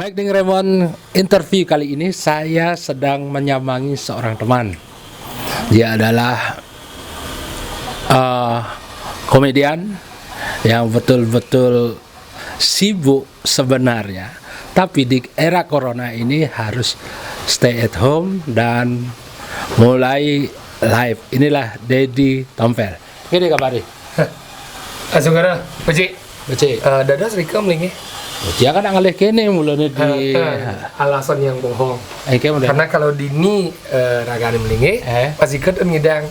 Baik, dengan Raymond interview kali ini saya sedang menyambangi seorang teman. Dia adalah komedian yang betul-betul sibuk sebenarnya, tapi di era corona ini harus stay at home dan mulai live. Inilah Dedi Tompel. Ini kabari. Asungara, Beci. Dadah serika melingi. Dia kan ngalih kene mulane di alasan yang bohong. Udah. Karena kalau dini ragane melingi, pasti kan ngidang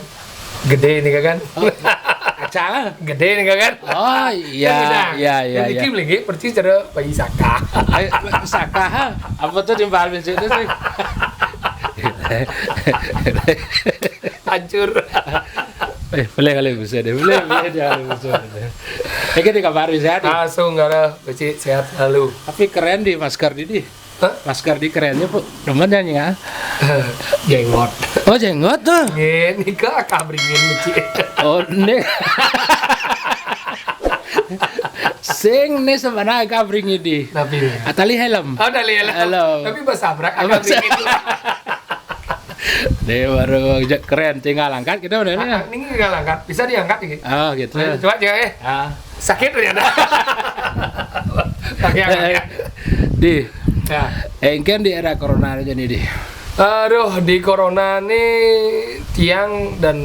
gede nih kan. Acang. Gede nih kan. Oh iya. Ini melingi persis cara bayi saka. Saka. Apa tuh di Palmin situ sih? Hancur. Boleh kali bisa deh. Boleh dia bisa. Ini kabar sehat. Langsung gara Beci sehat selalu. Tapi keren di masker di. Masker di kerennya Bu. Demen ya. Jenggot. Oh, jenggot tuh. Ini ke kabringin Beci. Oh, nih. Sing nih sebenarnya kabring ini. Tapi atali helm. Oh, tali helm. Tapi basabrak kabring itu. Dia baru keren, tinggal angkat kita udah nih. Ini tinggal angkat, bisa diangkat ini. Oh gitu. Coba aja sakit ternyata. Pakai angkat. Di. Ya. Kan di era corona aja nih di. Aduh, di corona nih Tiang dan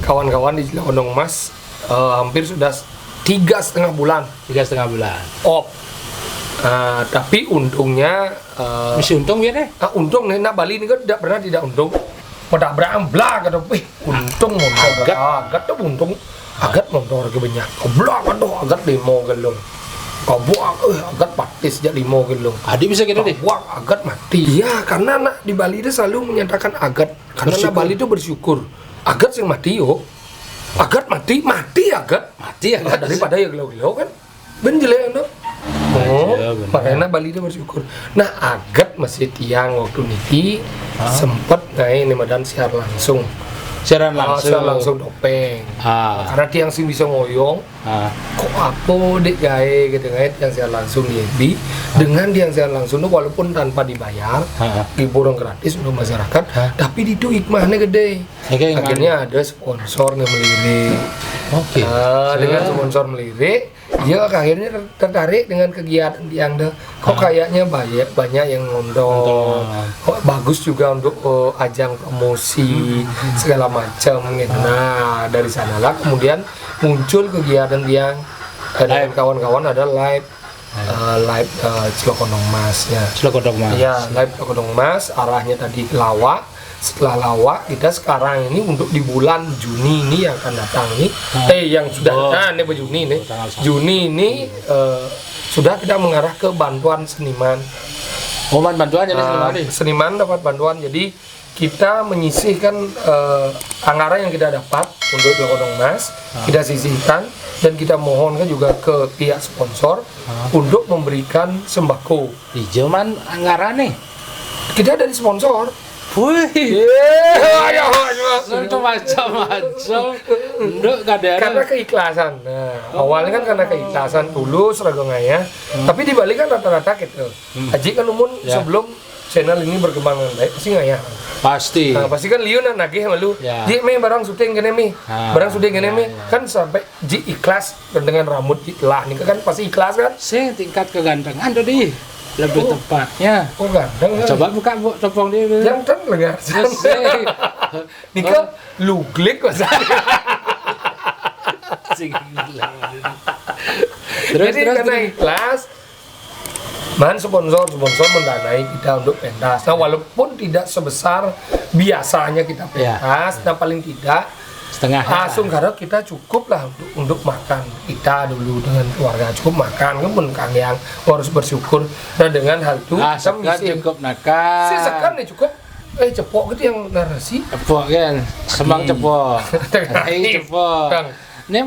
kawan-kawan di Cilokondong Mas hampir sudah 3,5 bulan. 3,5 bulan. Tapi untungnya masih untung ya deh. Untung nih, nak Bali ini kan tidak untung. Pada berambla kata, untung motor agat tuh untung agat motor ke banyak. Keblak aduh agat 5 gelung. Kabuak agat patis jadi 5 gelung. Adi bisa gitu deh. Kabuak agat mati. Ya, karena nak di Bali itu selalu menyatakan agat. Karena nak Bali itu bersyukur. Agat yang mati yo. Agat mati agat. Mati agat daripada ya gelau-gelau kan. Ben jelek anu. Makanya Bali itu bersyukur. Nah, agat masih Tiang waktu niki sempet naik nih Medan siaran langsung. Siaran langsung dopeng. Karena Tiang sih bisa ngoyong. Kok apa dek gawe gitu yang siaran langsung di FB dengan yang siaran langsung itu walaupun tanpa dibayar, hiburan gratis untuk masyarakat, tapi itu hikmahnya gede. Akhirnya ada sponsor yang melirik. Dengan sponsor melirik, dia akhirnya tertarik dengan kegiatan yang kok kayaknya banyak yang nonton, kok bagus juga untuk ajang promosi segala macam gitu. Nah, dari sanalah kemudian muncul kegiatan yang dengan kawan-kawan ada live Cilokondong Mas ya. Cilokondong Mas. Ya, live Cilokondong Mas, arahnya tadi ke Lawak. Setelah Lawak kita sekarang ini untuk di bulan Juni ini yang akan datang nih, yang sudah ini Juni nih. Juni ini sudah kita mengarah ke bantuan seniman. Bantuan jadi seniman dapat bantuan, jadi kita menyisihkan anggaran yang kita dapat untuk Cilokondong Mas, kita sisihkan dan kita mohonkan juga ke pihak sponsor untuk memberikan sembako. Di zaman anggaran nih kita dari sponsor. Wih, ayo, itu macam-macam. Karena keikhlasan. Nah, awalnya kan karena keikhlasan tulus ragongnya. Tapi di Bali kan rata-rata gitu. Haji kan umum sebelum channel ini berkembang dengan baik pasti ngayah. Pasti. Nah, pasti kan liu nak nagih sama lu. Ji barang syuting gini mi. Barang syuting gini mi. Kan sampai ji ikhlas dengan rambut lah nih kan pasti ikhlas kan. Tingkat kegantengan tadi. Lebih tepatnya. Ganteng. Coba buka topong dia. Jantan lengar. Nika luglik masa. Terus karena ikhlas, sponsor mendanai kita untuk pentas. Nah, walaupun tidak sebesar biasanya kita pentas, nah paling tidak setengah langsung karena kita cukup lah untuk makan kita dulu dengan keluarga, cukup makan kan pun kang yang harus bersyukur. Nah, dengan hal itu kita cukup nakal sekan nih cukup cepok gitu yang narasi cepok kan semang cepok cepok. Ini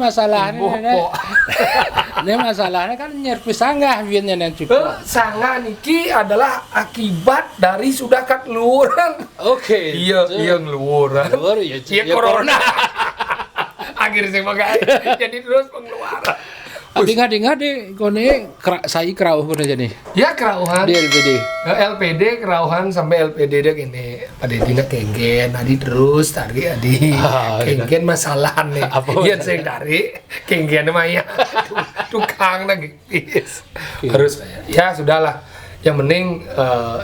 masalahnya kan nyerpis sanggah biarnya yang cukup. Sanggah niki adalah akibat dari sudah kat luaran. Iya ngeluaran. Iya corona. Akhirnya saya pakai jadi terus pengeluaran. Ngadi kone sai kerauh kono jani. Ya kerauhan. Di LPD. LPD kerauhan sampai LPD dek ini pada dina kengken adi terus tarik adi kengken masalah nih iya saya tarik kengken maya tukang lagi harus ya sudahlah yang penting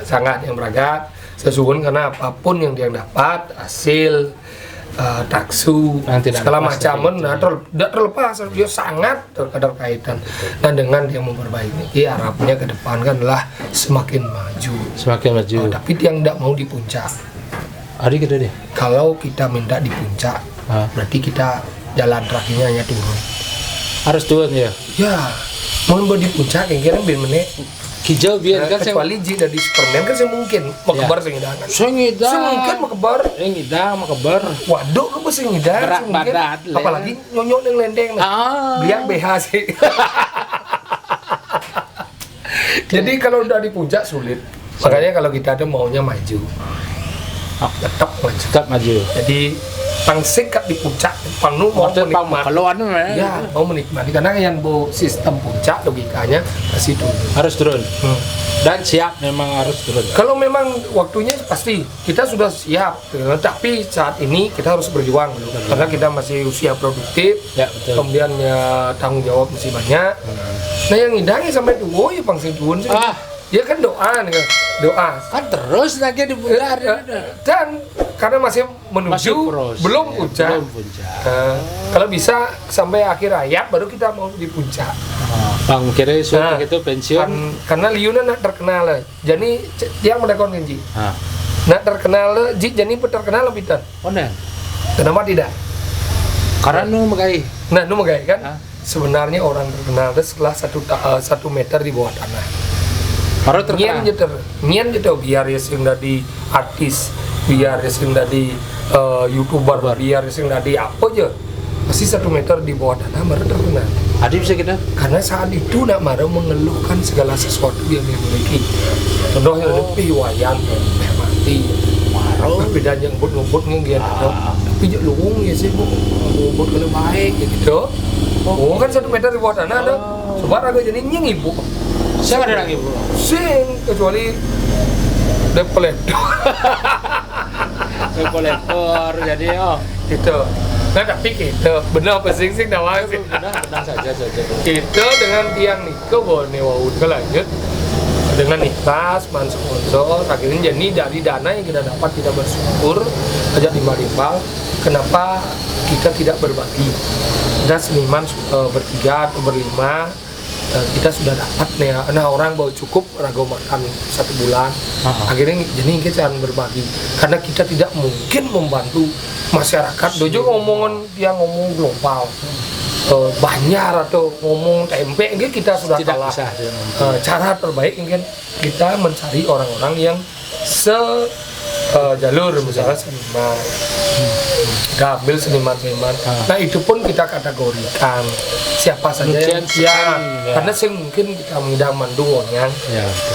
sangat yang berangkat sesuai karena apapun yang dia dapat hasil taksu segala macam tidak terlepas dia sangat terkaitan dan dengan dia memperbaiki harapnya ke depan kan adalah semakin maju tapi yang tidak mau di puncak kita deh kalau kita minta di puncak berarti kita jalan terakhirnya hanya turun harus turun ya mau di puncak yang kira biar menit hijau biar kan kecuali jika dari Superman kan saya mungkin mau kebar sengidangan saya mungkin mau kebar mau kebar waduh lu pasti ngidang berat badan apalagi nyonyok yang lendeng biar BH sih jadi kalau udah di puncak sulit makanya kalau kita ada maunya maju tetap maju jadi pangsik di puncak panu mau menikmati karena yang sistem puncak logikanya masih turun dan siap memang harus turun kalau memang waktunya pasti kita sudah siap tapi saat ini kita harus berjuang dulu karena kita masih usia produktif kemudian ya tanggung jawab masih banyak nah yang ngidangnya sampai tua ya pangsik turun sih ya kan doa kan terus lagi di bulan dan karena masih menuju belum puncak. Kalau bisa sampai akhir hayat baru kita mau di puncak. Bang kira suatu gitu pensiun karena liuna nak terkenal jadi yang mendakon kenji nak terkenal jadi terkenal lebih tan kenapa tidak karena nu magai kan sebenarnya orang terkenal itu setelah 1 meter di bawah tanah baru terkenal nyen jeter biar ya sing dari artis biar ya sing dari YouTuber biar ya sing dari apa aja masih 1 meter di bawah tanah baru terkenal bisa kita karena saat itu nak marah mengeluhkan segala sesuatu yang dimiliki contohnya lebih wayan mati marah bedanya ngebut nggak tapi jak luung ya sih ngebut kalau baik gitu kan 1 meter di bawah tanah ada sebar agak jadi nyeng ibu siapa ada lagi bu sing kecuali kolektor jadi gitu nah tapi gitu benar apa sing nawang sih benar saja itu dengan tiang nikah boleh wawud lanjut dengan ikhlas sponsor akhirnya jadi dari dana yang kita dapat kita bersyukur ajak timbal kenapa kita tidak berbagi kita seniman bertiga atau berlima kita sudah dapat nih nah orang bawa cukup ragu makan 1 bulan akhirnya jadi kita jangan berbagi karena kita tidak mungkin membantu masyarakat dojo ngomong global Banjar atau ngomong tempe kita sudah tidak kalah bisa, cara terbaik mungkin kita mencari orang-orang yang jalur misalnya seniman kita ambil seniman nah itu pun kita kategorikan siapa saja yang karena mungkin kita mengidam mandungnya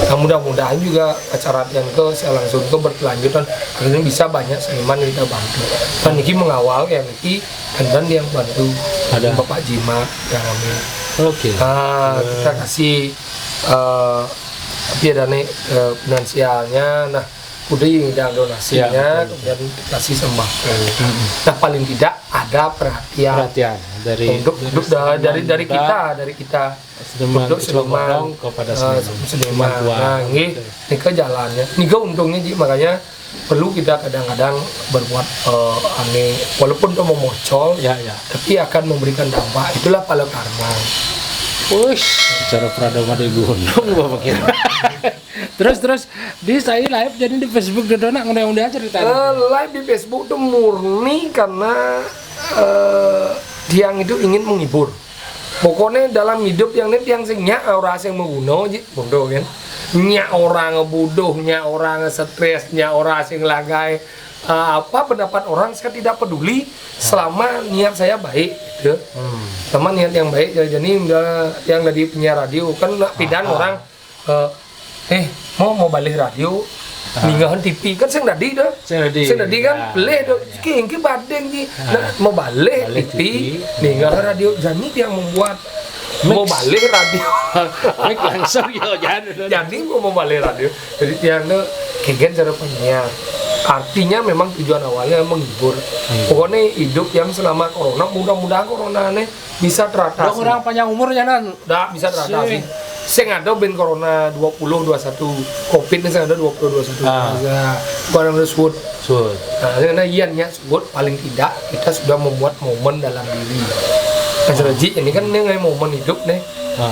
nah mudah-mudahan juga acara yang saya langsung berkelanjutan karena bisa banyak seniman yang kita bantu dan ini mengawal yang ini dan yang bantu ada Bapak Jima yang ambil kita kasih tapi ada nih finansialnya nah udah yang donasinya kemudian kasih sembako nah paling tidak ada perhatian dari kita untuk seniman kepada seniman nah ini ke jalannya ini ke untungnya makanya perlu kita kadang-kadang berbuat aneh walaupun itu memocol tapi akan memberikan dampak itulah pala karma. Cara pradama di gunung bapak kira. terus di saya live jadi di Facebook dan anak ngundang cerita. Live di Facebook itu murni karena tiang itu ingin menghibur. Pokoknya dalam hidup yang ini tiang singnya orang yang menguno ji bodoh kan. Nya orang ngebuduh, nya orang stres, nya orang sing lagai apa pendapat orang saya tidak peduli selama niat saya baik gitu. Sama niat yang baik jadi yang tadi penyiar radio kan pidan orang mau balik radio ninggalin TV kan sing tadi kan beli badeng mau balik TV ninggalin radio jadi yang membuat mau balik radio. Mik langsung yo jangan. Jadi mau balik radio. Jadi tiang tuh kegen cara penyiar. Artinya memang tujuan awalnya menghibur. Pokoknya hidup yang selama corona, mudah-mudahan corona ini bisa teratasi. Dong orang panjang umurnya nan. Dah bisa teratasi. Sing ada ben corona 2021, Covid ini sing ada 2021. Bisa barang tersebut. Nah, karena iannya sebut paling tidak kita sudah membuat momen dalam diri. Jadi ini kan ini momen hidup nih.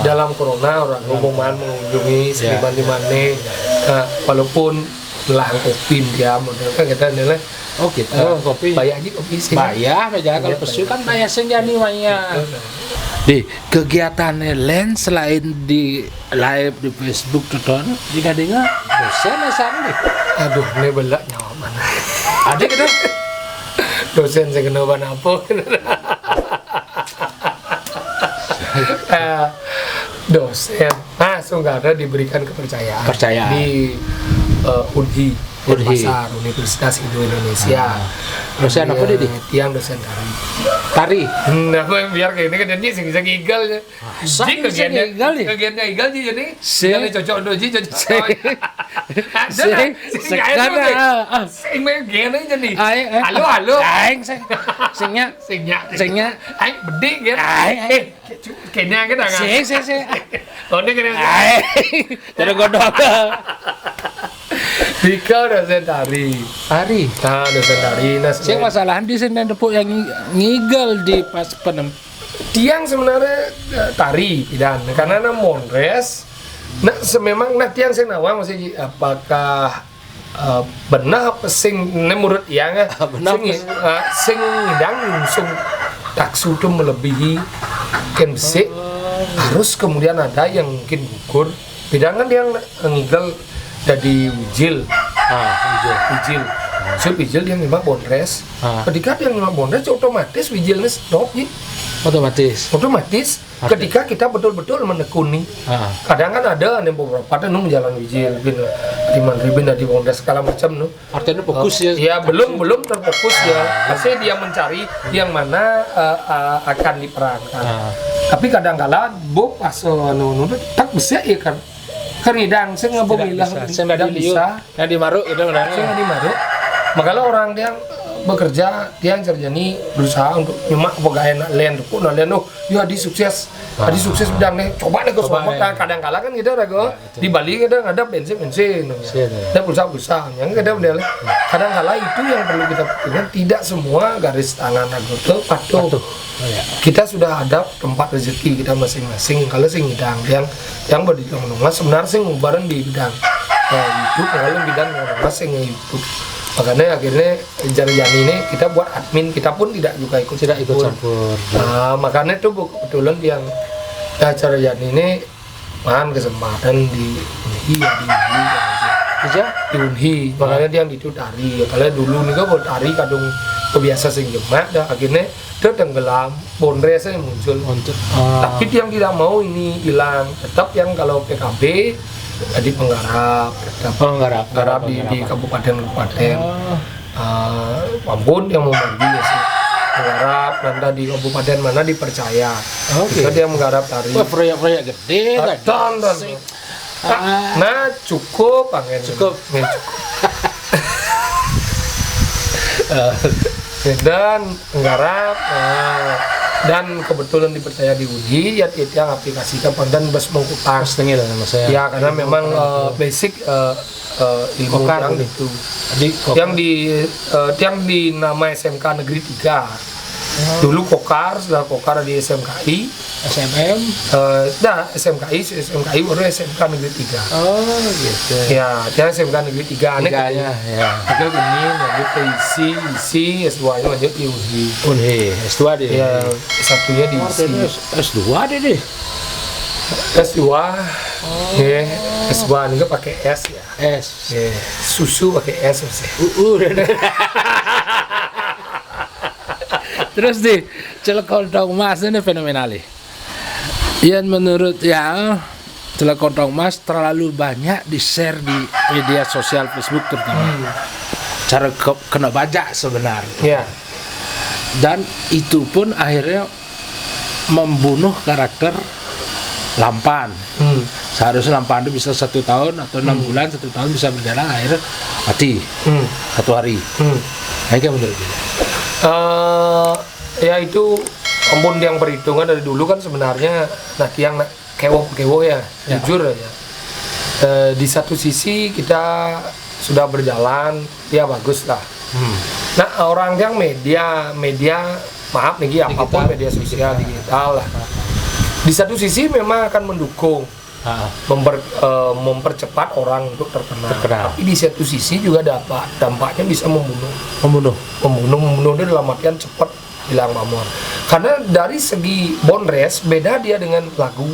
Dalam corona orang ngomong mengunjungi seniman di mana. Walaupun belang kopi dia model kan kita nilai. Oh gitu. Kopi. Bayar aja kopi sih. Bayar aja kalau pesu kan bayar senjani banyak. Di kegiatan lain selain di live di Facebook tuh jika dengar dosen asal nih. Aduh, ini belak nyawa mana? Ada gitu. Dosen saya kenapa apa? Dosen, langsung ada diberikan kepercayaan. Di UNHI, Pasar Universitas Hindu Indonesia. Dosen apa dia? Tiang dosen tari. Tari. Nah, biar kayak ini kan jadi bisa gigal ya. Jadi kegiatannya gigal jadi. Jadi cocok doji cocok. Sing sekarang sing gini jadi. Halo. Aing singnya. Aing bedi kan. Kayaknya kan enggak. Sing. Oh, ini kan. Jadi godok. Dika dosen tari. Nah, dosen tari. Sing masalahan di sini depuk yang ngigel di pas tiang sebenarnya tari dan karena monres. Nah, memang tiang sing nawang masih apakah benar apa sing menurut tiang sing ngidang langsung taksu itu melebihi ken besi harus kemudian ada yang mungkin gugur bidangan yang ngigel jadi wijil. Wijil yang memang bonres. Ketika dia memang bonres otomatis wijilnya stop ya. Otomatis ketika kita betul-betul menekuni. Kadang kan ada nih beberapa ada menjalan wijil di Mandribin di bonres segala macam nu. Artinya fokus ya. Ya belum terfokus ya. Pasti dia mencari yang mana akan diperankan. Tapi kadang-kala pas tak bisa ya kan. Keridang saya nggak bilang tidak bisa. Yang di Maruk itu Saya nggak di Maruk. Makanya orang yang bekerja, dia yang kerjani berusaha untuk nyemak pegawai lain tuh, ya di sukses bidang nih. Coba deh ke Sumatera. Kadang-kala kan kita ada di Bali kita ada bensin. Kita berusaha. Yang kita model. Kadang-kala itu yang perlu kita pikirkan. Tidak semua garis tangan itu patuh. Kita sudah ada tempat rezeki kita masing-masing. Kalau sing bidang yang berdiri sebenarnya sing bareng di bidang YouTube, kalau bidang sing YouTube. Makanya akhirnya jalan ini kita buat admin, kita pun tidak ikut campur. Nah, makanya itu kebetulan yang acara ini kesempatan di Unhi, makanya dia yang itu tari. Kalau dulu nih kan tari kadung kebiasa sing jemak, dan akhirnya dia tenggelam, bonresnya muncul. Tapi yang tidak mau ini hilang, tetap yang kalau PKB jadi penggarap di kabupaten Ambon yang membagi ya sih menggarap nanti di kabupaten mana dipercaya kita dia menggarap tari proyek gede kan nah cukup dan menggarap dan kebetulan dipercaya di UNI ya yang aplikasikan dan bas mengutang ya karena memang basic ilmu yang itu yang di nama SMK Negeri 3 dulu Kokar setelah Kokar di SMKI SMM SMKI baru SMK Negeri 3 gitu ya dia SMK Negeri 3 aneh ya kita gini lanjut ke isi S2 nya lanjut di Unhi S2 deh ya satunya di isi S2 deh S2 S2 ini pakai S ya susu pakai S terus di Celekontong Mas ini fenomenal yang menurut Celekontong Mas terlalu banyak di share di media sosial Facebook terutama cara kena bajak sebenarnya dan itu pun akhirnya membunuh karakter lampan. Seharusnya lampan itu bisa 1 tahun atau 6 bulan, 1 tahun bisa berjalan, akhirnya mati 1 hari. Nah, itu menurut dia. Ya itu ampun yang perhitungan dari dulu kan sebenarnya yang kewo ya, jujur aja. Di satu sisi kita sudah berjalan, ya bagus lah. Nah orang yang media maaf nih apapun media sosial digital lah. Di satu sisi memang akan mendukung mempercepat orang untuk terkenal. Tapi di satu sisi juga dampaknya bisa membunuh dia dalam artian cepat hilang pamor. Karena dari segi bonres beda dia dengan lagu.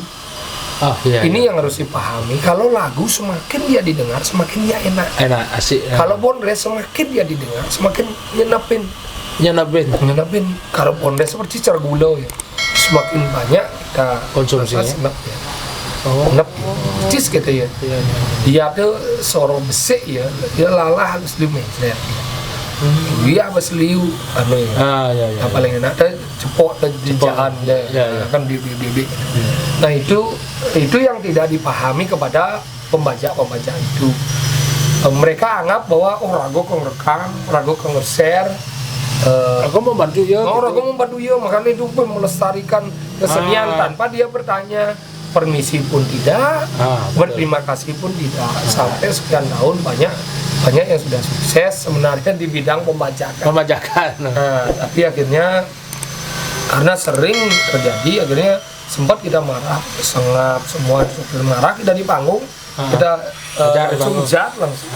Ini yang harus dipahami. Kalau lagu semakin dia didengar semakin dia enak asik. Kalau bonres semakin dia didengar semakin nyenapin. Kalau bonres seperti gula ya, semakin banyak kita konsumsinya senap ya. Cis gitu ya. Dia tuh sorong besek ya, dia lalah harus dimencret. Dia apa seliu ya. Paling enak teh cepok dan jajan kan bibik. Nah itu yang tidak dipahami kepada pembaca itu. Mereka anggap bahwa rago kong rekam, rago kong share. Aku membantu ya. Rago membantu ya, makanya itu pun melestarikan kesenian tanpa dia bertanya. Permisi pun tidak, berterima kasih pun tidak. Sampai sekian tahun banyak yang sudah sukses sebenarnya di bidang pembajakan. Tapi akhirnya karena sering terjadi, akhirnya sempat kita marah, sengap semua marah kita di panggung, kita sujat langsung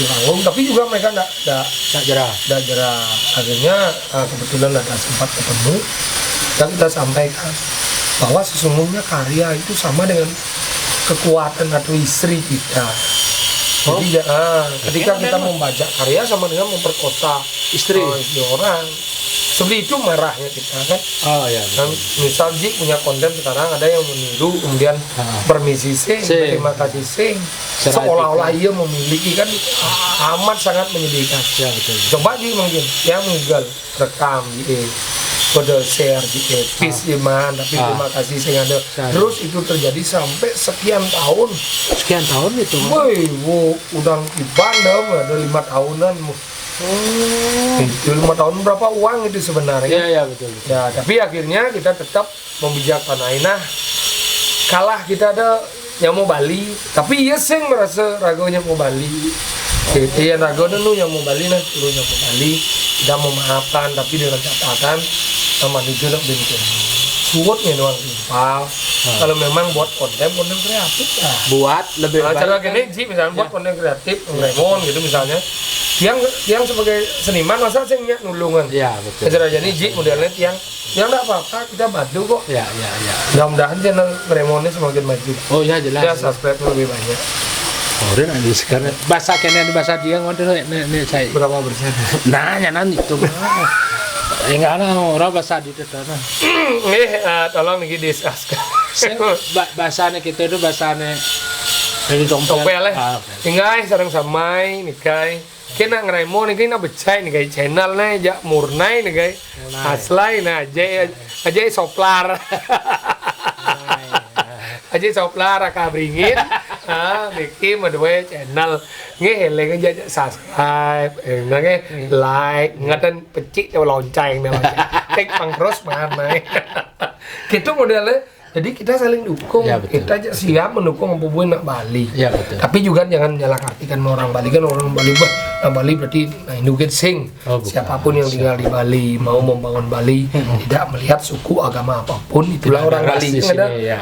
di panggung. Tapi juga mereka tidak jerah. Akhirnya kebetulan ada sempat ketemu dan kita sampaikan bahwa sesungguhnya karya itu sama dengan kekuatan atau istri kita. Jadi ketika kita membaca karya sama dengan memperkosa istri orang. Seperti itu marahnya kita kan. Dan misal Jik punya konten sekarang ada yang meniru kemudian permisi terima kasih seolah-olah ia memiliki kan amat sangat menyedihkan. Coba Jik mungkin yang Google rekam kode share di etis iman tapi terima kasih sehingga ada terus itu terjadi sampai sekian tahun itu udah di Bandung ada 5 tahunan itu 5 tahun berapa uang itu sebenarnya betul. Ya tapi akhirnya kita tetap membijakkanai. Nah kalah kita ada yang mau Bali tapi iya sing merasa ragonya mau Bali. Iya rago dulu yang mau Bali turun yang mau Bali kita memaafkan tapi dengan catatan sama itu nak bingung suwutnya doang simpel. Kalau memang buat konten kreatif lah buat lebih baik cara gini Ji misalnya buat konten kreatif Raymond gitu misalnya yang sebagai seniman masa sih nulungan betul. Cara jadi Ji modelnya yang enggak apa-apa kita bantu kok mudah-mudahan channel Raymondnya semakin maju jelas ya subscribe lebih banyak. Udah nanti sekarang bahasa dia ngobrol nih saya berapa persen? Nanya nanti itu enggak ada orang bahasa di sana. Tolong nih diskus. Bahasanya kita itu bahasanya dari tompel lah. Ingai sareng samai nikai. Kena ngeremo nih kena becai nih kayak channel nih jak murnai nih kayak aslai nah aja soplar. Aja soplar kabringin. Niki madwe channel ngeheleng aja subscribe like ngeten pecik lonceng tek pangkros mana gitu modelnya. Jadi kita saling dukung, kita siap mendukung apapun nak Bali. Tapi juga jangan menyalahkan orang Bali kan orang Bali Bali berarti Indukit sing. Siapapun yang tinggal di Bali mau membangun Bali tidak melihat suku agama apapun itulah orang Bali.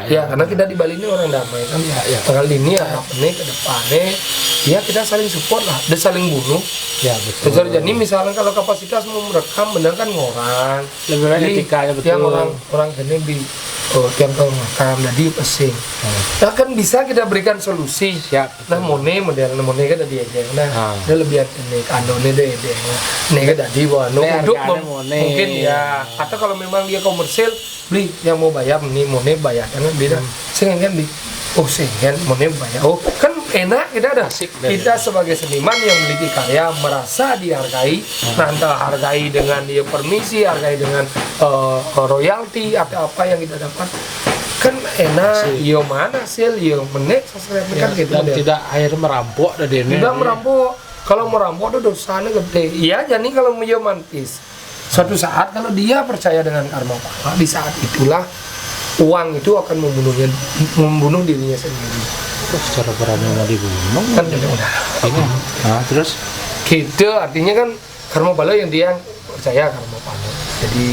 Karena kita di Bali ini orang damai kan. Tanggal ini harapannya ke depannya ya kita saling support lah, dan saling bunuh. Betul. Jadi misalnya kalau kapasitas mau merekam benar kan orang lebih banyak etikanya betul. Yang orang ini di yang makam jadi pesing. Nah kan bisa kita berikan solusi. Nah mone model mone kan tadi aja. Dia lebih ini kanone deh. Nih kan tadi bahwa untuk mungkin ya. Atau kalau memang dia komersil beli yang mau bayar nih mone bayar kan beda. Sehingga di sehingga mone bayar. Kan enak kita sebagai seniman yang memiliki karya merasa dihargai. Nah entah hargai dengan dia permisi, hargai dengan royalti atau apa yang kita dapat. kan enak, yo mana hasil, yo menek sastra kan gitu dan deh. tidak air merampok dari ini. Tidak merampok. Kalau merampok itu dosanya gede. Iya, jadi kalau yo mantis. Suatu saat kalau dia percaya dengan karma pala, di saat itulah uang itu akan membunuh dirinya sendiri. Terus cara berani mau dibunuh Kan udah. ini. Nah, terus Gitu artinya kan karma pala yang dia percaya karma pala. Jadi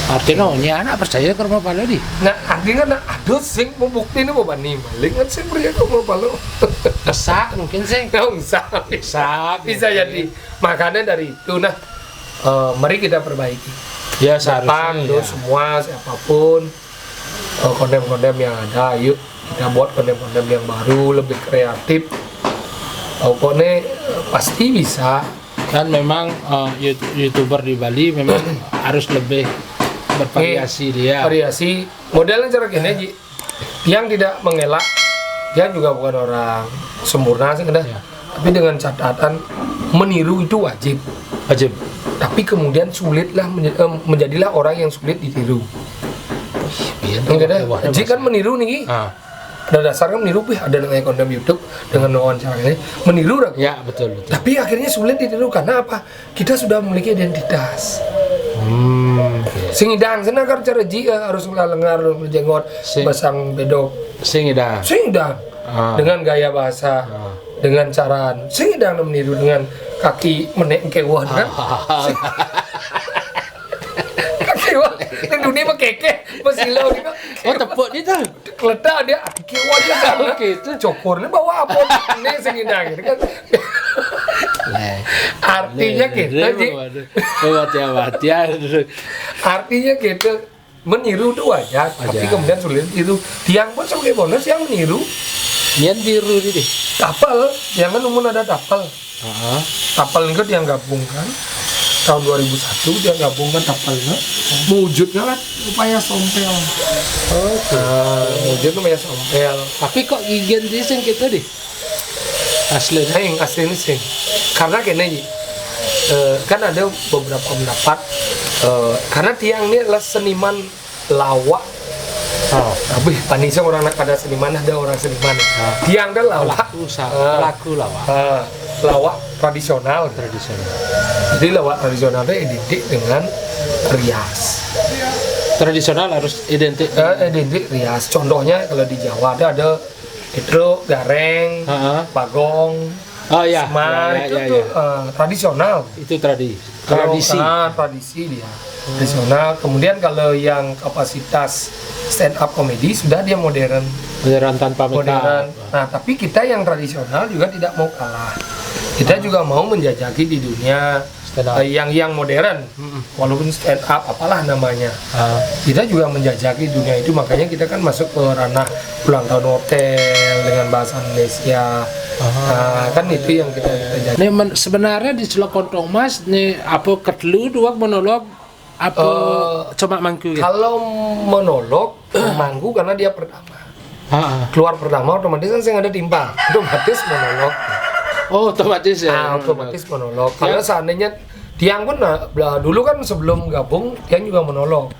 artinya anak percaya karma pala di. nah artinya kan aduh sing membukti ini mau bani maling kan sing percaya karma pala. Kesak mungkin sih. Nggak usah. Bisa jadi. Makanya dari itu nah mari kita perbaiki. Ya Depan seharusnya tuh ya. semua siapapun kondem-kondem yang ada, yuk kita buat kondem-kondem yang baru, lebih kreatif. Pokoknya pasti bisa. Dan memang YouTuber di Bali memang harus lebih bervariasi dia. Variasi modelnya cara gini Ji. Yang tidak mengelak, dia juga bukan orang sempurna sih Ya. tapi dengan catatan meniru itu wajib. Wajib. Tapi kemudian sulitlah menjadilah orang yang sulit ditiru. Iya. Jika kan meniru nih, pada dasarnya meniru, ada dengan konten YouTube dengan wawancara ini meniru dah. Ya betul. Tapi akhirnya sulit ditiru karena apa? Kita sudah memiliki identitas. Sing idang sana kan cara Ji harus lengar, jenggot, basang bedok. Sing idang. Sing idang dengan gaya bahasa, dengan cara sing idang meniru dengan kaki menek kewah kan. Kewah, yang dunia mah keke, masilau gitu. Oh tepuk dia tuh. Keletak dia kewah aja kan. Gitu. Cokornya bawa apa? Ini sing idang gitu kan. Artinya kita Ji. Artinya kita meniru itu wajar, tapi kemudian sulit itu. Tiang pun sebagai bonus yang meniru. Nian tiru di deh. Tapel, jangan umum ada tapel. Tapel itu yang gabungkan tahun 2001 dia gabungkan tapelnya. Wujudnya kan upaya sompel. Wujudnya upaya sompel. Tapi kok gigian dia sing gitu deh. Aslinya. Asli ini sih. Karena kayaknya kan ada beberapa pendapat karena Tiang ini adalah seniman lawak. Tapi panisnya orang nak pada seniman ada orang seniman. Tiang kan lawak. Laku lawak. Lawak tradisional. Jadi lawak tradisionalnya identik dengan rias. Tradisional harus identik. Identik rias. Contohnya kalau di Jawa ada itu gareng, bagong, ya. semar, itu tuh tradisional. Itu tradisi. Tradisi dia. Tradisional. Kemudian kalau yang kapasitas stand up comedy sudah dia modern. Modern tanpa Modern. Nah, tapi kita yang tradisional juga tidak mau kalah. Kita juga mau menjajaki di dunia yang modern, walaupun stand up apalah namanya. Kita juga menjajaki dunia itu, makanya kita kan masuk ke ranah ulang tahun hotel dengan bahasa Indonesia. Kan itu yang kita jajaki. Nih sebenarnya di Cilekontong Mas nih apa ketelu dua monolog apa cuma mangku gitu. Kalau monolog mangku karena dia pertama. Keluar pertama otomatis kan saya ada timpang, otomatis monolog. Oh otomatis ya. Otomatis monolog. Kalau seandainya Tiang pun dulu kan sebelum gabung Tiang juga monolog.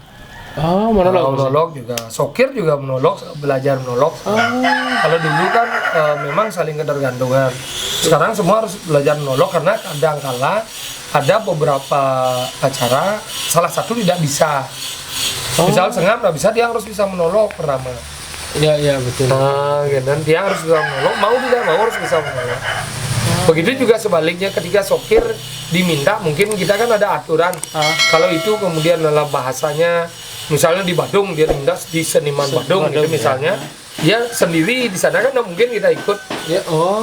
Monolog juga. Sokir juga monolog, belajar monolog. Kalau dulu kan memang saling ketergantungan. Sekarang semua harus belajar monolog karena kadang-kala ada beberapa acara salah satu tidak bisa. Misal sengap nggak bisa, dia harus bisa monolog pertama. Iya betul. Dan dia harus bisa monolog, mau tidak mau harus bisa monolog. Begitu juga sebaliknya ketika sokir diminta, mungkin kita kan ada aturan. Kalau itu kemudian dalam bahasanya, misalnya di Badung dia diminta di seniman Badung gitu misalnya, dia sendiri di sana kan mungkin kita ikut.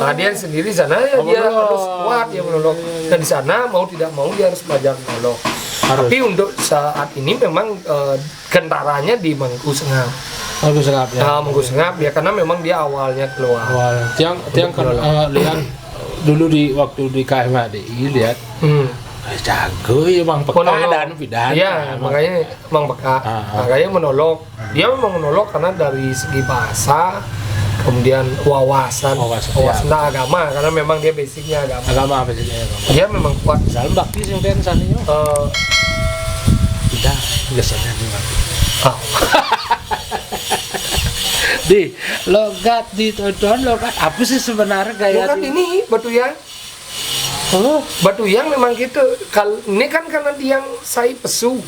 Nah dia sendiri di sana dia harus kuat dia monolog. Dan di sana mau tidak mau dia harus belajar monolog. Tapi untuk saat ini memang kentaranya di Mangku Sengap. Mangku Sengap ya. Mangku Sengap ya karena memang dia awalnya keluar. Tiang kan lihat dulu waktu di KMHDI lihat jago ya Mang Peka dan Fidan. Iya, makanya Mang Peka. Makanya monolog. Dia memang monolog karena dari segi bahasa, kemudian wawasan agama karena memang dia basicnya agama. Agama basicnya agama. Dia memang kuat. Salam bakti sih udah sananya. Tidak, enggak sadar nih. Di logat ditonton logat apa sih sebenarnya gaya Bukan ini Batuyang. Oh, Batuyang memang gitu. Ini kan karena dia yang sai pesu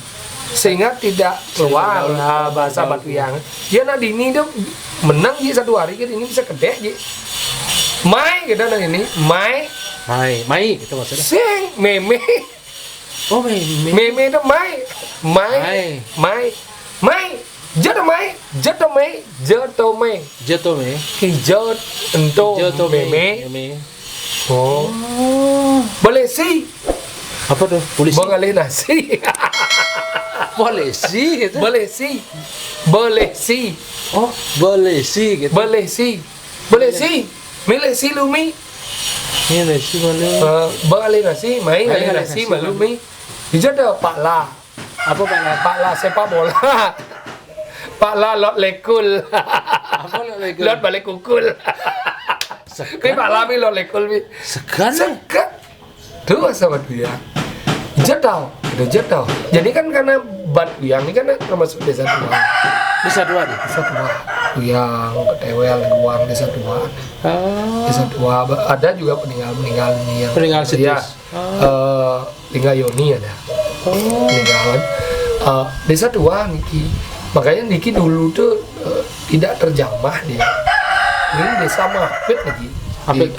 sehingga tidak keluar bahasa Batuyang. Dia nadini dia menang dia 1 hari gitu ini bisa kedek je. Mai gitu nah ini, mai gitu maksudnya. sing meme. Oh, meme. Meme itu mai. Jatuh mai. Jatome. Hijau ento meme. Oh. Boleh sih. Apa tuh? Polisi. Boleh nasi. Polisi gitu. Boleh sih. Oh, boleh sih gitu. Boleh sih. Milih sih lumi. Ini sih boleh. Boleh nasi, mai nasi malumi. Hijau ada Pak La. Apa Pak Lan? Pak La sepak bola. Pak La lot lekul. Apa lo lagi? Lot balik kukul. Ini Pak La mi lot lekul mi. Segan. Sekat. Tuh sama dia. Jatau. Jadi kan karena Batuyang ini kan termasuk desa tua. Bisa 2 deh. Desa tua. Tuyang, Ketewel, Guang, desa tua. Oh. Desa tua. Ada juga peninggal nih yang. Peninggal situs. Ya, tinggal Yoni ada. Oh. Peninggalan. Desa tua Niki. Makanya Niki dulu tuh tidak terjamah dia. Ini desa Mahpit lagi.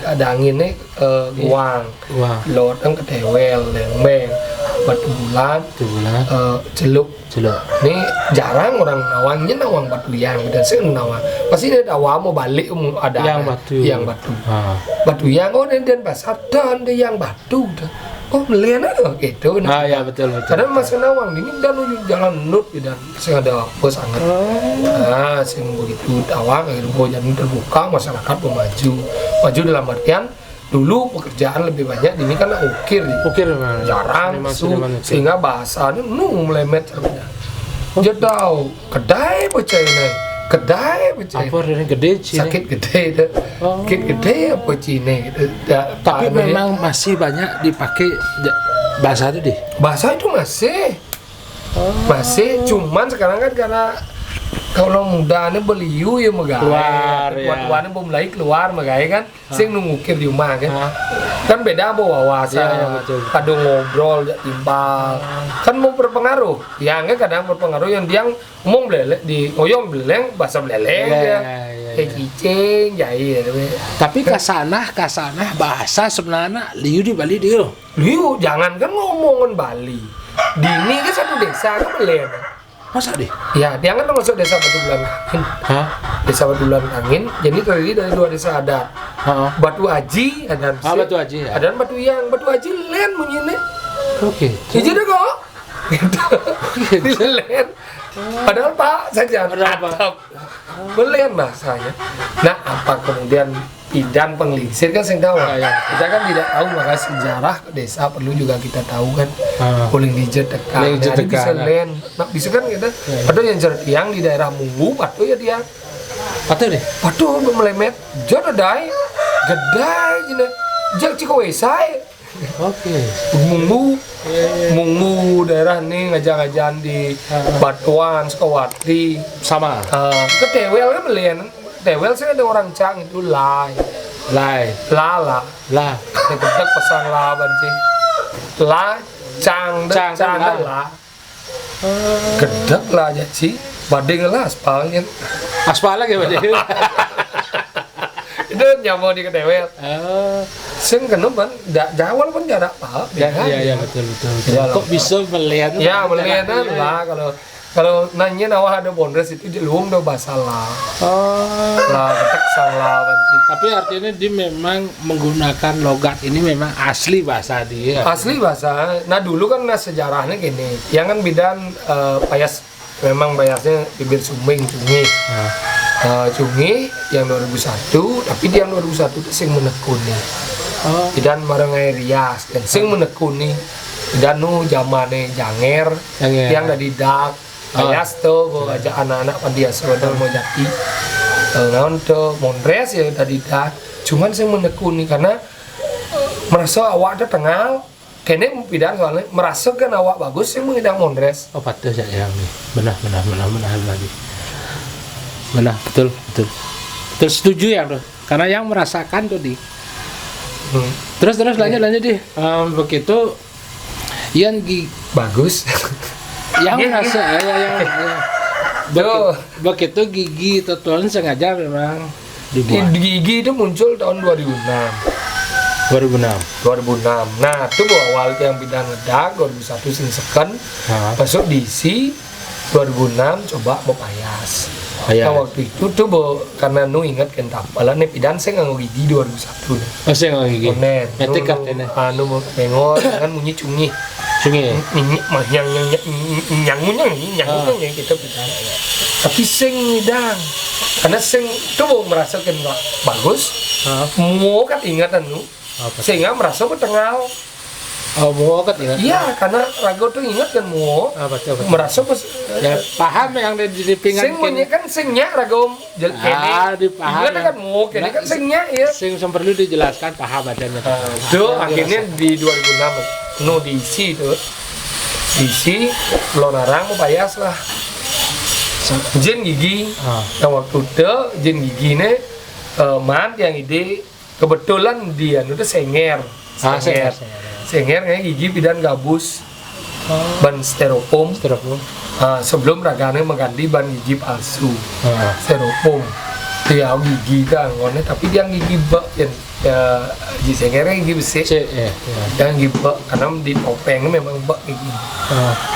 Ada anginnya Guang, Lot yang Ketewel, Lembeng, Batu Bulan, Celuk. Ini jarang orang nawang Batuyang dan saya nawang. Pasti ada awam mau balik ada yang batu. Batuyang dan pasar dan yang batu. Oh melihat gitu. Ya betul. Karena masih nawang ini dan jalan nut dan saya ada bos sangat. Nah, sing begitu tawang gitu jalan terbuka masyarakat maju dalam artian dulu pekerjaan lebih banyak ini kan ukir jarang sehingga bahasanya melemet jadau kedai bocah ini apa yang gede sih sakit gede itu sakit gede apa cine gitu. Tapi memang masih banyak dipakai bahasa itu deh. Bahasa itu masih cuman sekarang kan karena kalau muda ini beliu ya keluar tua-tuanya belum lagi keluar magaya kan sing nungukir di rumah kan beda bawa wawasan kadang ngobrol timbal kan mau berpengaruh yang kadang berpengaruh yang dia ngomong beleleng di ngoyong beleleng bahasa beleleng kayak cicing jahit tapi kasanah bahasa sebenarnya liu di Bali dia liu jangan kan ngomongin Bali dini kan satu desa kan beleleng. Masa deh? Ya, dia kan termasuk desa Batu Bulan Angin. Desa Batu Bulan Angin, jadi terdiri dari 2 desa adat. Batu Aji, ada Batu Aji ya. Ada Batu Yang, Batu Aji len munyine. Oke. Jadi deh kok. Gitu. Len. Padahal Pak saja atap. Belen bahasanya. Nah, apa kemudian Idan penglingsir kan saya tahu. Kita kan tidak tahu maka sejarah desa perlu juga kita tahu kan. Kuling dijet dekat. Jadi bisa len. Nah, bisa kan kita. Padahal yang di daerah Munggu patuh ya dia. Patuh deh. Patuh melemet. Jodoh dai. Gedai jine. Jak Cikowesai. Oke. Munggu daerah ini ngajak-ngajakan di Batuan, Sukawati sama. Ketewel kan belian. Tewel sih ada orang cang itu lala. Ketek pesan la banci. La cang la. Gedek lah aja sih. Bading lah aspalnya. Aspal lagi bading. Itu nyamuk di Ketewel. Sing kenapa Jawal pun jarak apa? Iya betul. Kok bisa melihat? Ya melihat lah kalau nanya nawah ada bondres itu jelum do basalah. Lah ketek salah banci. Tapi artinya dia memang menggunakan logat ini memang asli bahasa dia. Asli bahasa. Nah dulu kan sejarahnya gini. Yang kan bidan payas memang payasnya bibir suming cungi. Cungi yang 2001 tapi dia yang 2001 itu sing menekuni. Dan marengai rias dan sing menekuni. Dan nu zamane janger yang dari dak Ayas tuh, gue ajak anak-anak pandias rodol mau jati. Naon tuh Mondres ya tadi dah. Cuman saya menekuni karena merasa awak ada tengah. Kene pidan soalnya merasa kan awak bagus sih mengidang Mondres. Oh patut saya yang nih. Benar lagi. Benar, betul, betul. Betul, setuju ya, Bro. Karena yang merasakan tuh di. Terus lanjut di. Begitu yang bagus. Yang merasa ya. Begitu gigi tetuan sengaja memang dibuat. Gigi itu muncul tahun 2006. Nah, itu awal yang bidang ngedak 2001 sing seken. Masuk diisi 2006 coba mau payas. Nah, waktu itu tuh karena ingat kan tapalan nih pidan saya nganggo gigi 2001. Saya nganggo gigi. Etika ini. Mau nengok kan bunyi cungi. Yang kita pidan. Tapi sing ngidang. Karena sing tuh merasa kan bagus. Mau kan ingatan nu. Sehingga merasa bertengal. Mau kan ingat? Iya, karena ragu tuh ingat kan mau. Merasa ya paham yang di pinggan. Sing punya kan singnya ragu kene. Dipaham. Ingat kan mau, kene kan singnya ya. Sing perlu dijelaskan paham adanya. Tuh akhirnya di 2006 diisi tuh. Diisi lonarang mau payas lah. Jen gigi. Nah waktu itu jen gigi nih man yang ide kebetulan dia itu senger. Senger kayak gigi bidan gabus ban styrofoam. Sebelum ragane mengganti ban gigi palsu styrofoam dia gigi tangonnya tapi dia gigi bak yang di sengernya gigi besi yang gigi bak karena di topeng memang bak gigi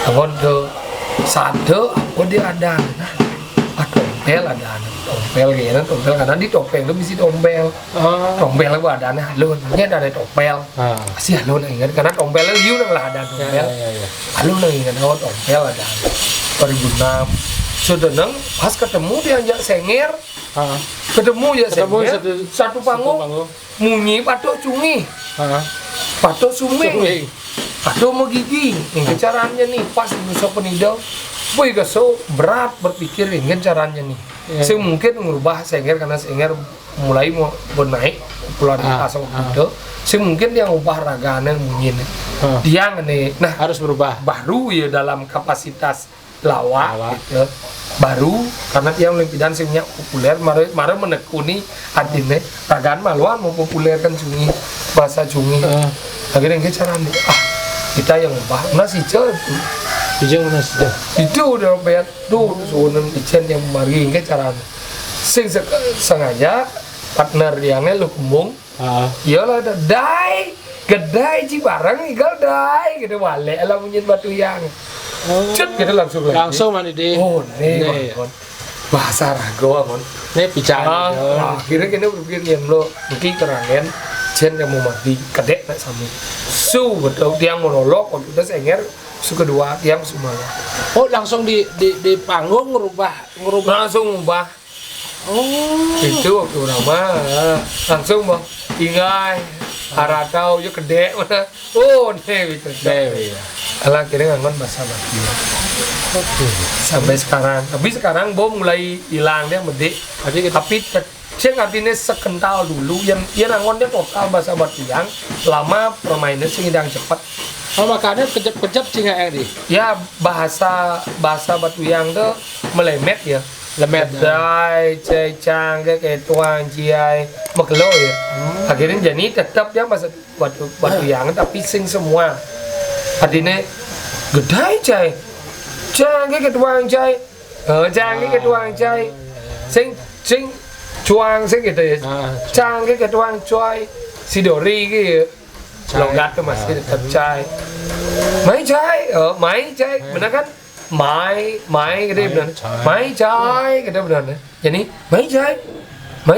tangon tuh satu apa dia ada tompel ada tompel kayaknya tompel karena di topeng itu bisa tompel tompel itu ada halun ini ada tompel pasti halun ingat karena tompelnya liu lah ada tompel halun ingat tompel ada 2006 sudah pas ketemu dia ajak senger ketemu ya senger satu panggung munyi patok cungi patok suming patok mau gigi ini caranya nih pas nusuk penidau boy so berat berpikir ingin caranya nih. Saya mungkin mengubah senger karena senger mulai mau naik popularitas itu. Saya mungkin dia ngubah ragana mungkin. Dia nih, nah harus berubah. Baru ya dalam kapasitas lawak. Gitu. Baru karena dia limpidan sebenarnya populer. Mari menekuni artinya ragaan maluan mau populerkan cungi bahasa cungi. Akhirnya kita caranya kita yang ubah. Nah sih itu. Itu udah bayar tuh soalnya icen yang mari ke cara sing sengaja partner yang lu kumbung iyalah ada gedai ci barang igal dai gitu wale lah punya batu yang cut gitu langsung mana deh nih bahasa rago mon nih bicara akhirnya kini berpikir yang lo mungkin kerangan jen yang mau mati kedek nak sami betul tiang monolog waktu itu senger kedua tiang semua. Langsung di panggung ngerubah langsung ubah. Itu waktu nama langsung bang ingai haratau je gede mana. Nih gitu. Alah kira ngangon bahasa baki. Sampai sekarang. Tapi sekarang bom mulai hilang dia medik. Tapi saya artinya sekental dulu yang ngangon dia total bahasa Batiang lama permainan sedang cepat. Makanya kejap-kejap singa yang di. Ya bahasa Batuyang tuh melemet ya. Lemet. Dai, cang kayak tuang ciai, makelo ya. Akhirnya jadi tetap dia bahasa Batuyang tapi sing semua. Artinya gedai cai. Cang kayak tuang cai. Cang kayak tuang cai. Sing cuang sing gitu ya. Cang kayak tuang cuai. Sidori gitu. Logat tuh masih tetap cai. Mai cai, benar kan? Mai gitu benar. Mai cai gitu benar. Jadi mai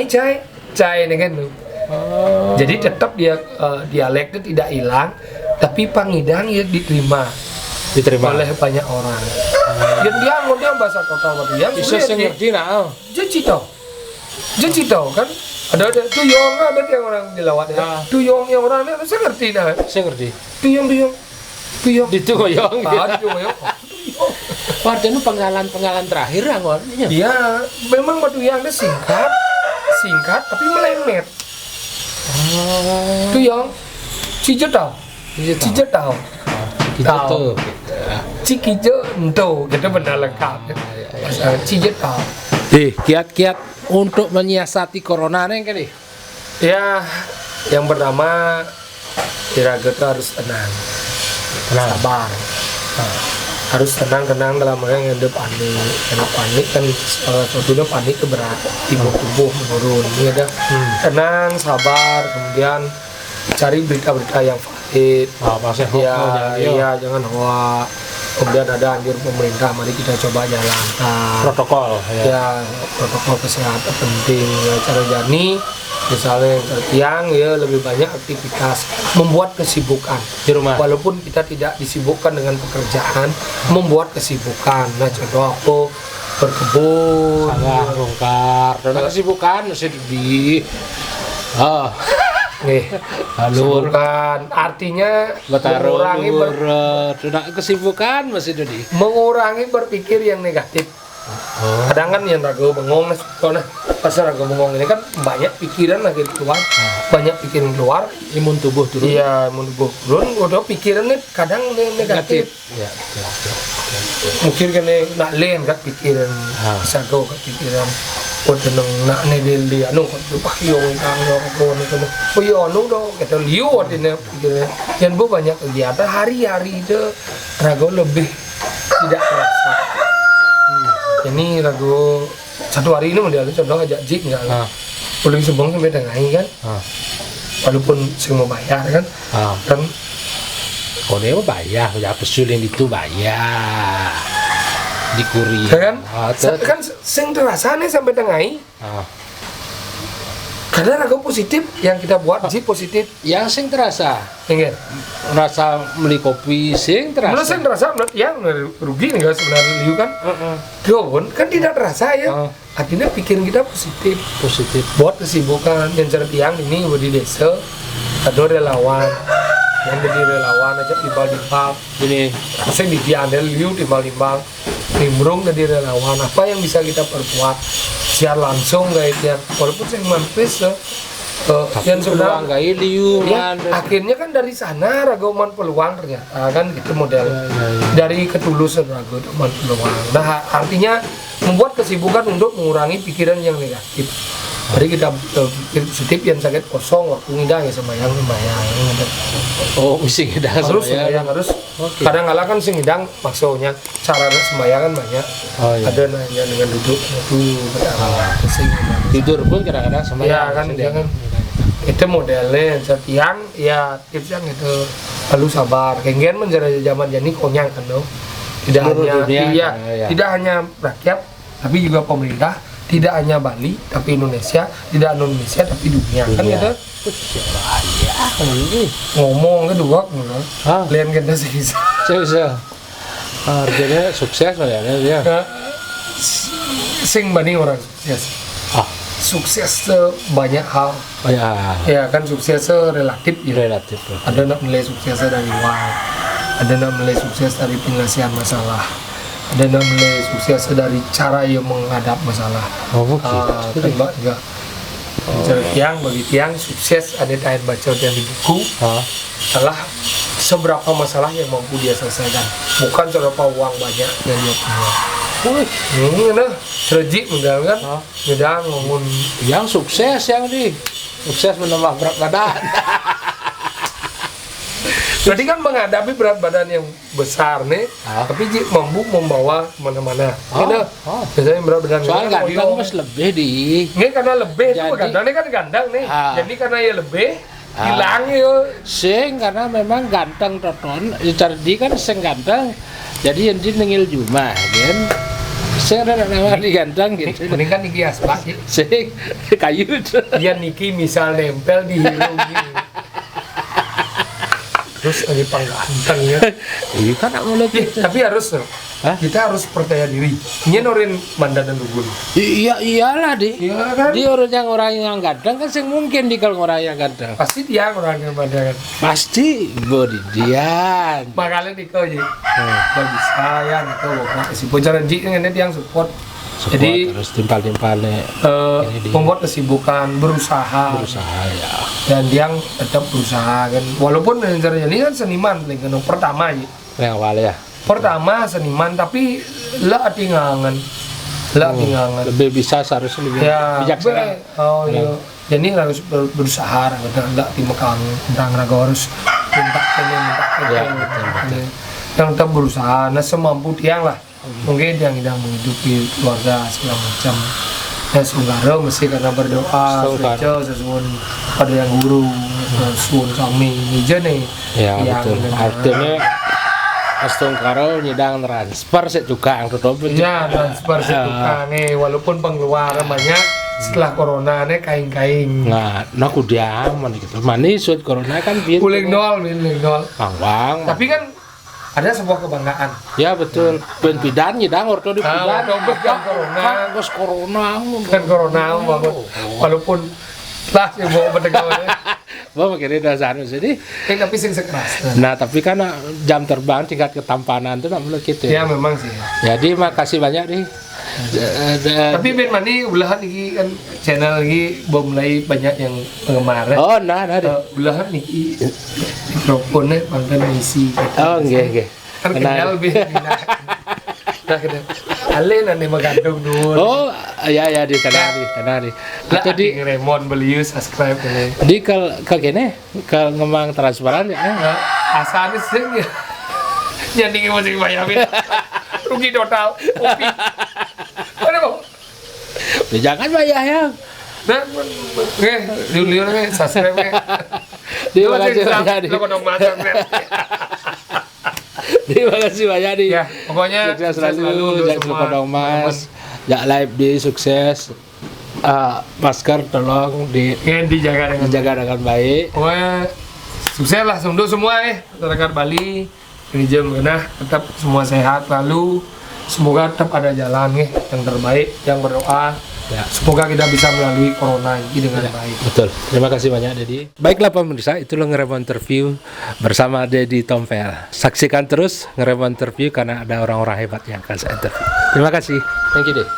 cai ini kan. Jadi tetap dia dialek itu tidak hilang, tapi pangidang ya diterima oleh banyak orang. Yang dia bahasa kota waktu yang bisa ngerti nah. Jadi tahu kan? Ada tuyong ada yang orang dilawat ya. Tuyong yang orang itu saya ngerti dah. Saya ngerti. Tuyong. Itu goyong. Tuyong. Padahal itu penggalan terakhir angon. Iya, memang batu yang itu singkat tapi melemet. Tuyong. Cijetau. Cikijo ento, kita benar lengkap. Cijetau. Kiat-kiat untuk menyiasati corona nih kan nih. Ya, yang pertama Iraga itu harus tenang, sabar. Harus tenang dalam hal yang ada panik. Karena panik kan salah satunya panik itu berat, imun tubuh menurun. Ini ada tenang, sabar, kemudian cari berita-berita yang valid. Jangan hoax. Kemudian ada anjur pemerintah, mari kita coba jalankan Protokol protokol kesehatan penting. Cara jani misalnya yang ya lebih banyak aktivitas, membuat kesibukan di rumah. Walaupun kita tidak disibukkan dengan pekerjaan, membuat kesibukan. Nah, contoh aku berkebun, bongkar, dan kesibukan masih di kesibukan artinya kesibukan masih di mengurangi berpikir yang negatif. Kadang kan yang ragu bengong, pas ragu bengong ini kan banyak pikiran lagi keluar, banyak pikiran keluar, imun tubuh turun. Iya, imun tubuh turun. Udah pikirannya kadang negatif. Ya. Mungkin kan nak lain kan pikiran, bisa go kan pikiran. Kau tenang nak di anu kau pakai yang kau ni kau. Oh iya anu dong kita lihat ini pikiran. Yang banyak kegiatan hari-hari itu ragu lebih tidak terasa. Ini ragu satu hari ini model contoh ajak jik enggak boleh sebong sampai tengah kan walaupun semua bayar kan dan kalau bayar ya pesulin itu bayar di kurir kan sing terasa nih sampai tengah karena ragu positif yang kita buat jik positif yang sing terasa ingat rasa beli kopi sing terasa sing terasa yang rugi nih guys sebenarnya liu kan pun kan tidak terasa ya artinya pikiran kita positif buat kesibukan yang tiang ini di desa ada relawan yang jadi relawan aja timbal ini saya di diandel liu timbal nimbrung jadi relawan apa yang bisa kita perbuat siar langsung kayak dia walaupun saya mampis yang sudah akhirnya kan dari sana ragaman peluang ternyata kan gitu model dari ketulusan ragaman peluang. Nah artinya membuat kesibukan untuk mengurangi pikiran yang negatif. Jadi kita positif yang sakit kosong waktu ngidang ya sembayang. Mesti ngidang sembayang harus. Kadang-kadang kan sing ngidang maksudnya cara sembayangan banyak. Ada nanya dengan duduk tidur pun kadang-kadang sembahyang. Ya kan jangan itu modelnya setiang ya tipsnya itu lalu sabar kenggen menjadi zaman jadi konyang kan dong tidak hanya rakyat tapi juga pemerintah, tidak hanya Bali tapi Indonesia, tidak Indonesia tapi dunia kan gitu ngomong kedua lain kita sih artinya sukses ya sing banding orang sukses banyak hal ya kan sukses relatif ada nak nilai sukses dari uang, ada nak nilai sukses dari penyelesaian masalah, ada nak nilai sukses dari cara yang menghadap masalah kan enggak bagi tiang sukses ada kain baca yang di buku adalah seberapa masalah yang mampu dia selesaikan, bukan seberapa uang banyak yang dia punya. Serjik mendalam kan, ngedang ngomong yang sukses sukses menambah berat badan. Jadi kan menghadapi berat badan yang besar nih, tapi jik mampu membawa kemana-mana. Biasanya berat badan. Soal ganteng mas lebih Ini karena lebih tuh ganteng ini kan ganteng nih. Jadi karena ya lebih hilang ya. Sing karena memang ganteng toton, cerdi kan sing ganteng. Jadi yang nengil Juma kan. Saya ada nama di ganteng gitu. Ini kan niki asbak sing kayu dia niki misal nempel di hidung gini. Terus lagi pangganteng ya. Iya kan nak mulai tapi harus kita harus percaya diri. Ini norin mandan dan dugun. Iyalah Iya kan? Dia orang yang ganteng kan sing mungkin di kalau orang yang ganteng. Pasti dia orang yang mandan. Pasti Bodidian. Makanya diko ya. Bisa ya diko si bocoran ji ini yang support. Jadi harus timpal-timpal membuat kesibukan berusaha ya. Dan yang tetap berusaha kan walaupun ini kan seniman pertama aja yang awal ya pertama seniman tapi lah tinggangan Lah tinggal lebih bisa seharusnya lebih ya bijaksana. oh iya jadi harus berusaha enggak timekang tentang raga harus minta ini Ya, betul. yang tetap berusaha nah semampu tiang lah mungkin yang menghidupi keluarga segala macam ya sunggara mesti karena berdoa gereja sesuai pada yang guru sesuai kami ini aja nih Ya yang betul. Artinya Astung Karo nyidang transfer sih juga yang tutup. ya transfer setukang nih walaupun pengeluaran banyak setelah corona nih kain-kain Nah, aku diaman gitu. Manis suat corona kan biar kuling nol bang. tapi kan ada sebuah kebanggaan Ya betul. Ben pidan nyidang orto di pidan. waktu kan corona Kan corona. kan corona banget walaupun lah sih bawa pendegawannya Bawa kira dasar jadi. tapi sing sekeras Nah, tapi kan jam terbang tingkat ketampanan itu nak mulai gitu. ya memang sih Jadi makasih banyak nih. tapi Ben Mani belahan ini kan channel ini belum mulai banyak yang penggemar Oh, nah deh. belahan ini mikrofonnya pangkat isi Oh, nggih. kan kenal Ben nah kenal alen ane magandong dulu Oh, ya di sana nih. lah Itu di Raymond beli subscribe ini di ke gini ke ngemang transparan ya. asal sih ya nyandingin masih bayarin rugi total kopi aduh Ya, jangan bayar ya. nah liur subscribe Terima kasih banyak nih. lo kodong masak Terima kasih banyak nih. ya pokoknya Sukses selalu, untuk jangan semua lupa dong Mas. Ya live di sukses. Masker tolong yang dijaga dijaga dengan baik. pokoknya sukses lah untuk semua masyarakat Bali ini jam kena tetap semua sehat lalu semoga tetap ada jalan yang terbaik yang berdoa Ya. semoga kita bisa melalui corona ini dengan baik. Betul. Terima kasih banyak Dedi. Baiklah pemirsa, itulah ngeremon interview bersama Dedi Tompel. Saksikan terus ngeremon interview karena ada orang-orang hebat yang akan saya interview. Terima kasih. Thank you, Dedi.